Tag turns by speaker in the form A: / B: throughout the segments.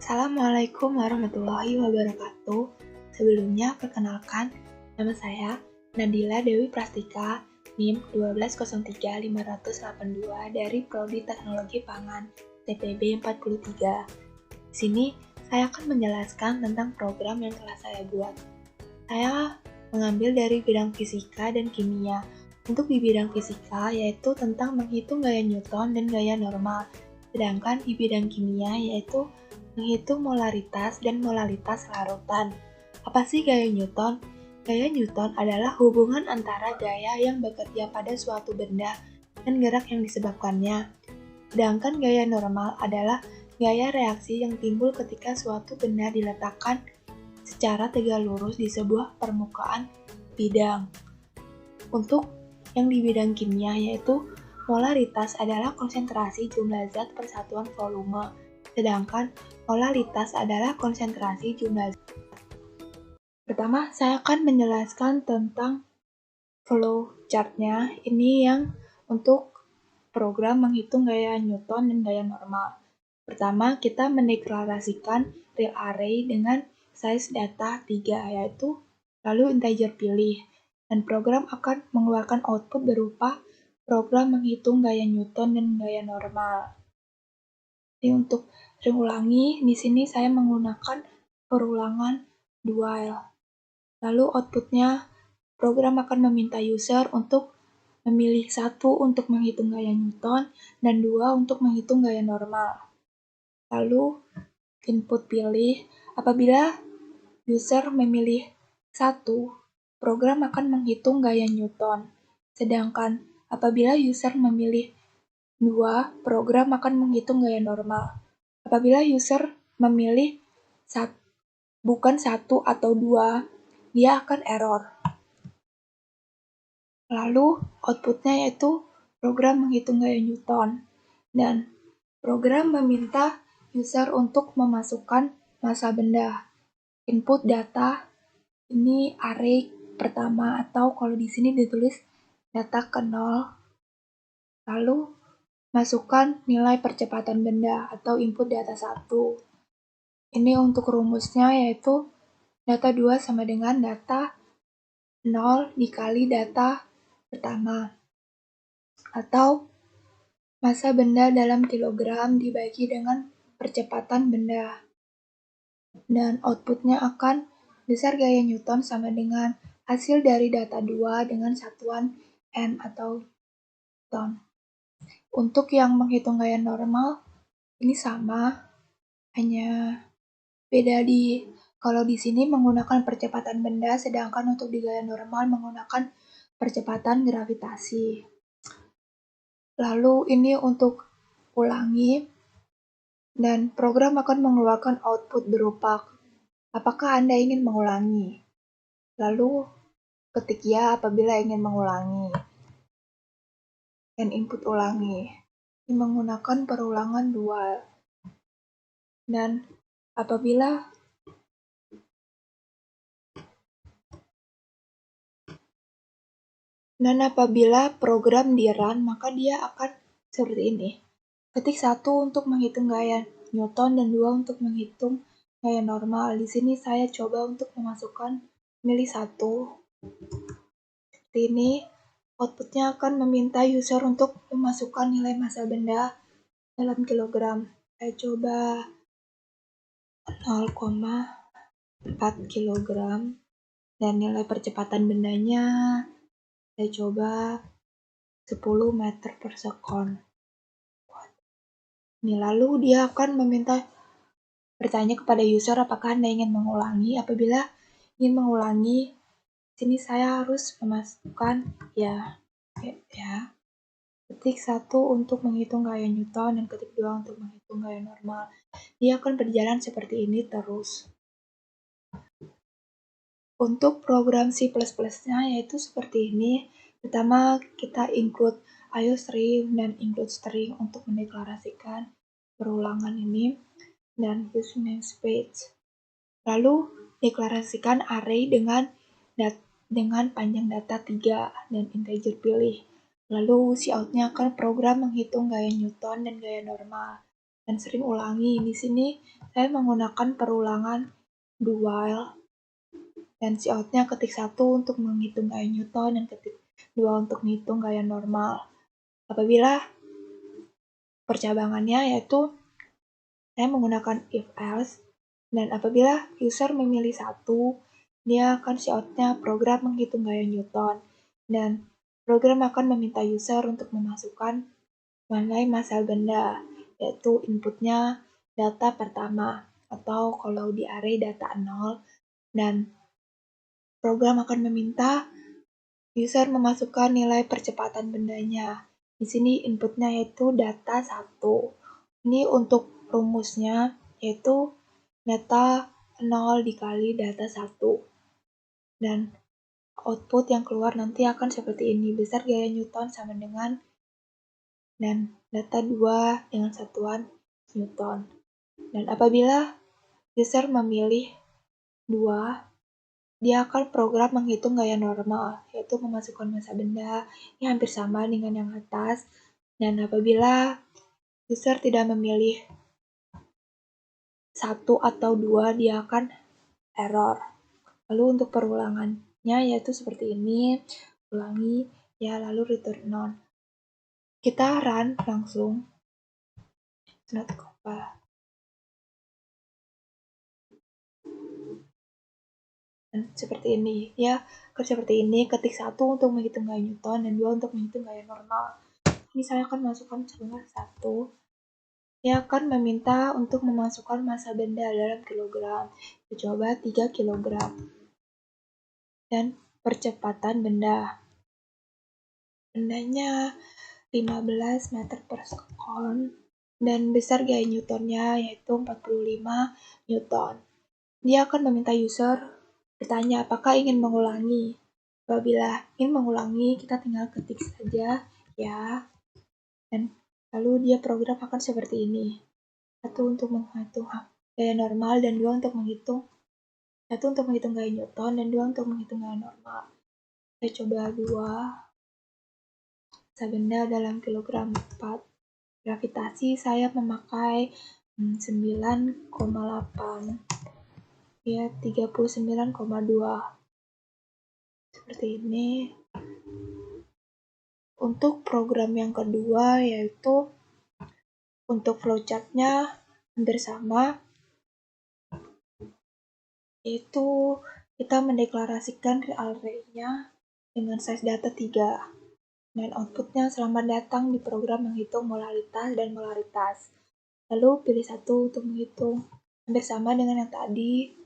A: Assalamualaikum warahmatullahi wabarakatuh. Sebelumnya, perkenalkan, nama saya Nadila Dewi Prastika, NIM 1203582 dari Prodi Teknologi Pangan, TPB 43. Di sini, saya akan menjelaskan tentang program yang telah saya buat. Saya mengambil dari bidang fisika dan kimia. Untuk di bidang fisika, yaitu tentang menghitung gaya Newton dan gaya normal. Sedangkan di bidang kimia, yaitu menghitung molaritas dan molalitas larutan. Apa sih gaya Newton? Gaya Newton adalah hubungan antara gaya yang bekerja pada suatu benda dan gerak yang disebabkannya. Sedangkan gaya normal adalah gaya reaksi yang timbul ketika suatu benda diletakkan secara tegak lurus di sebuah permukaan bidang. Untuk yang di bidang kimia, yaitu molaritas adalah konsentrasi jumlah zat per satuan volume, sedangkan molalitas adalah konsentrasi jumlah zat. Pertama, saya akan menjelaskan tentang flow chart-nya. Ini yang untuk program menghitung gaya Newton dan gaya normal. Pertama, kita mendeklarasikan real array dengan size data 3, yaitu lalu integer pilih. Dan program akan mengeluarkan output berupa program menghitung gaya Newton dan gaya normal. Jadi untuk sering ulangi, di sini saya menggunakan perulangan dual. Lalu outputnya, program akan meminta user untuk memilih 1 untuk menghitung gaya Newton dan 2 untuk menghitung gaya normal. Lalu input pilih, apabila user memilih 1, program akan menghitung gaya Newton. Sedangkan apabila user memilih 2, program akan menghitung gaya normal. Apabila user memilih bukan 1 atau 2, dia akan error. Lalu outputnya yaitu program menghitung gaya Newton. Dan program meminta user untuk memasukkan massa benda. Input data, ini array pertama atau kalau di sini ditulis data ke 0. Lalu masukkan nilai percepatan benda atau input data 1. Ini untuk rumusnya yaitu data 2 sama dengan data 0 dikali data pertama. Atau massa benda dalam kilogram dibagi dengan percepatan benda. Dan outputnya akan besar gaya Newton sama dengan hasil dari data 2 dengan satuan N atau Newton. Untuk yang menghitung gaya normal, ini sama, hanya beda kalau di sini menggunakan percepatan benda, sedangkan untuk di gaya normal menggunakan percepatan gravitasi. Lalu ini untuk ulangi, dan program akan mengeluarkan output berupa apakah Anda ingin mengulangi. Lalu ketik ya apabila ingin mengulangi. Dan input ulangi. Ini menggunakan perulangan dual. Dan apabila program di run, maka dia akan seperti ini. Ketik 1 untuk menghitung gaya Newton dan 2 untuk menghitung gaya normal. Di sini saya coba untuk memasukkan milih 1. Seperti ini. Outputnya akan meminta user untuk memasukkan nilai massa benda dalam kilogram. Saya coba 0,4 kilogram dan nilai percepatan bendanya saya coba 10 meter per sekon. Ini lalu dia akan bertanya kepada user apakah Anda ingin mengulangi. Apabila ingin mengulangi, sini saya harus memasukkan ya. Ketik 1 untuk menghitung gaya Newton dan ketik 2 untuk menghitung gaya normal. Dia akan berjalan seperti ini terus. Untuk program C++-nya yaitu seperti ini. Pertama kita include IOString dan include string untuk mendeklarasikan perulangan ini dan use namespace. Lalu deklarasikan array dengan panjang data 3 dan integer pilih. Lalu cout-nya akan program menghitung gaya Newton dan gaya normal. dan sering ulangi. Di sini saya menggunakan perulangan do while, dan coutnya ketik 1 untuk menghitung gaya Newton dan ketik 2 untuk menghitung gaya normal. Apabila percabangannya yaitu saya menggunakan if else, dan apabila user memilih 1, dia akan coutnya program menghitung gaya Newton, dan program akan meminta user untuk memasukkan nilai massa benda, yaitu inputnya data pertama, atau kalau di array data 0, dan program akan meminta user memasukkan nilai percepatan bendanya. Di sini inputnya yaitu data 1. Ini untuk rumusnya yaitu data 0 dikali data 1. Dan output yang keluar nanti akan seperti ini. Besar gaya Newton sama dengan, dan data 2 dengan satuan Newton. Dan apabila user memilih 2, dia akan program menghitung gaya normal, yaitu memasukkan massa benda yang hampir sama dengan yang atas. Dan apabila user tidak memilih 1 atau 2, dia akan error. Lalu untuk perulangannya yaitu seperti ini, ulangi, ya lalu return none. Kita run langsung. Not compile. Dan seperti ini, ya, seperti ini, ketik 1 untuk menghitung gaya Newton dan 2 untuk menghitung gaya normal. Ini saya akan masukkan jumlah 1. Dia akan meminta untuk memasukkan massa benda dalam kilogram. Kita coba 3 kilogram. Dan percepatan benda. Bendanya 15 meter per second. Dan besar gaya Newtonnya yaitu 45 Newton. Dia akan meminta user bertanya apakah ingin mengulangi. Apabila ingin mengulangi, kita tinggal ketik saja, ya. Dan lalu dia program akan seperti ini. 1 untuk menghitung gaya normal dan 2 untuk menghitung 1 untuk menghitung gaya Newton dan 2 untuk menghitung gaya normal. Saya coba 2. Massa benda dalam kilogram 4. Gravitasi saya memakai 9,8. Ya, 39,2. Seperti ini. Untuk program yang kedua yaitu untuk flowchart-nya hampir sama, yaitu kita mendeklarasikan real array-nya dengan size data 3. Dan outputnya selamat datang di program menghitung molaritas dan molaritas. Lalu pilih 1 untuk menghitung hampir sama dengan yang tadi.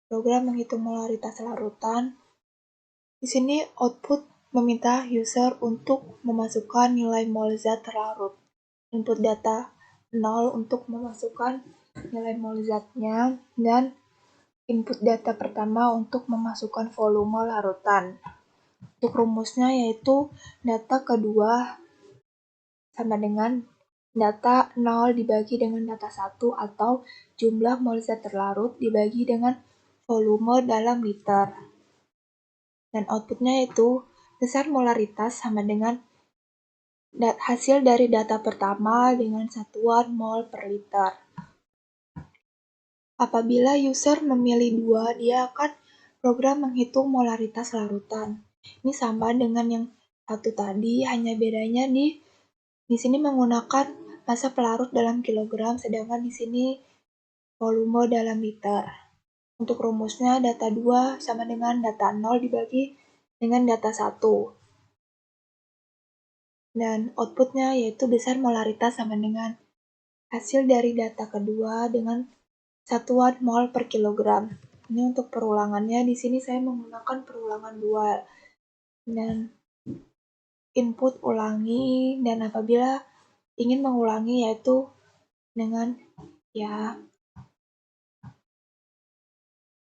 A: Program menghitung molaritas larutan. Di sini output meminta user untuk memasukkan nilai mol zat terlarut. Input data 0 untuk memasukkan nilai mol zatnya, dan input data pertama untuk memasukkan volume larutan. Untuk rumusnya yaitu data kedua sama dengan data 0 dibagi dengan data 1 atau jumlah mol zat terlarut dibagi dengan volume dalam liter. Dan outputnya yaitu besar molaritas sama dengan hasil dari data pertama dengan satuan mol per liter. Apabila user memilih 2, dia akan program menghitung molaritas larutan. Ini sama dengan yang satu tadi, hanya bedanya di sini menggunakan massa pelarut dalam kilogram, sedangkan di sini volume dalam liter. Untuk rumusnya data 2 sama dengan data 0 dibagi dengan data 1. Dan outputnya yaitu besar molaritas sama dengan hasil dari data kedua dengan satuan mol per kilogram. Ini untuk perulangannya, di sini saya menggunakan perulangan dual. Dan input ulangi, dan apabila ingin mengulangi yaitu dengan ya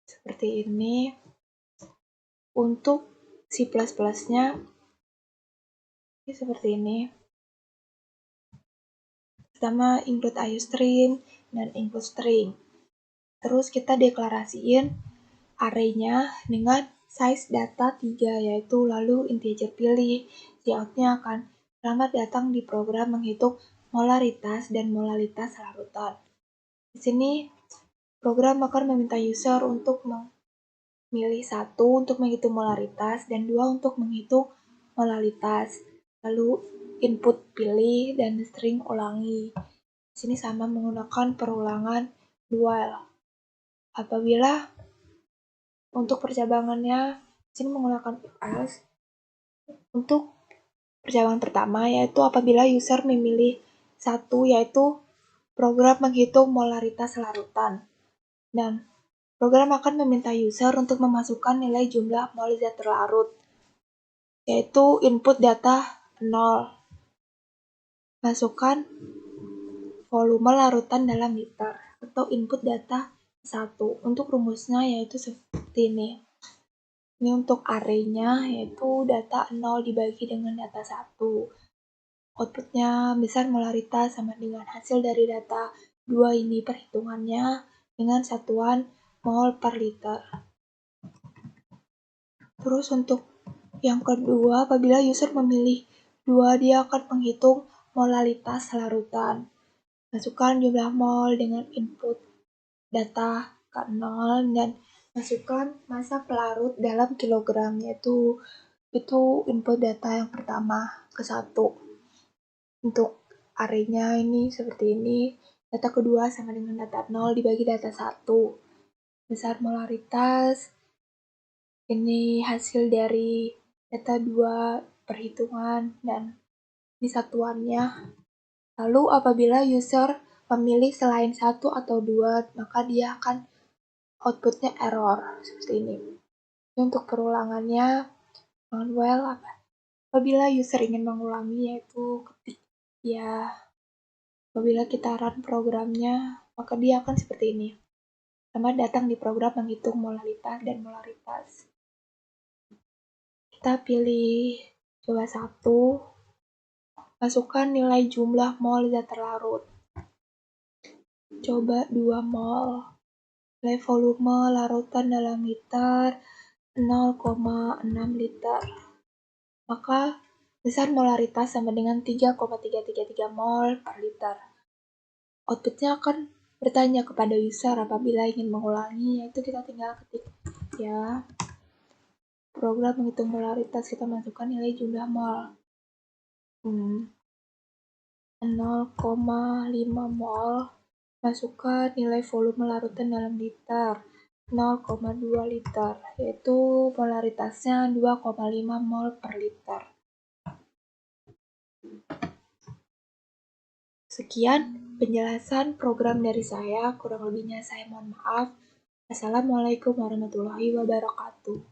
A: seperti ini. Untuk C++-nya ini seperti ini. Pertama include IOString dan include string. Terus kita deklarasiin array-nya dengan size data 3, yaitu lalu integer pilih. Cout-nya akan selamat datang di program menghitung molaritas dan molalitas larutan. Di sini program akan meminta user untuk memilih satu untuk menghitung molaritas dan dua untuk menghitung molalitas. Lalu input pilih dan string ulangi. Di sini sama menggunakan perulangan dual. Apabila untuk percabangannya di sini menggunakan if else. Untuk percabangan pertama yaitu apabila user memilih satu yaitu program menghitung molaritas larutan. Dan program akan meminta user untuk memasukkan nilai jumlah mol zat terlarut, yaitu input data 0. Masukkan volume larutan dalam liter, atau input data 1. Untuk rumusnya yaitu seperti ini. Ini untuk array-nya yaitu data 0 dibagi dengan data 1. Outputnya besar molaritas sama dengan hasil dari data 2 ini perhitungannya dengan satuan mol per liter. Terus untuk yang kedua, apabila user memilih 2, dia akan menghitung molalitas larutan. Masukkan jumlah mol dengan input data K0 dan masukkan massa pelarut dalam kilogram, yaitu itu input data yang pertama ke 1. Untuk array-nya ini seperti ini, data kedua sama dengan data 0 dibagi data 1. Besar molaritas, ini hasil dari data 2 perhitungan dan ini satuannya. Lalu apabila user memilih selain 1 atau 2, maka dia akan outputnya error seperti ini. Untuk perulangannya manual apabila user ingin mengulangi yaitu ketik ya. Apabila kita run programnya maka dia akan seperti ini. Selamat datang di program menghitung molalitas dan molaritas. Kita pilih coba 1, masukkan nilai jumlah mol zat terlarut. Coba 2 mol. Nilai volume larutan dalam liter 0,6 liter. Maka besar molaritas sama dengan 3,333 mol per liter. Outputnya akan bertanya kepada user apabila ingin mengulangi, yaitu kita tinggal ketik ya. Program menghitung molaritas, kita masukkan nilai jumlah mol. 0,5 mol. Masukkan nilai volume larutan dalam liter 0,2 liter, yaitu molaritasnya 2,5 mol per liter. Sekian penjelasan program dari saya, kurang lebihnya saya mohon maaf. Assalamualaikum warahmatullahi wabarakatuh.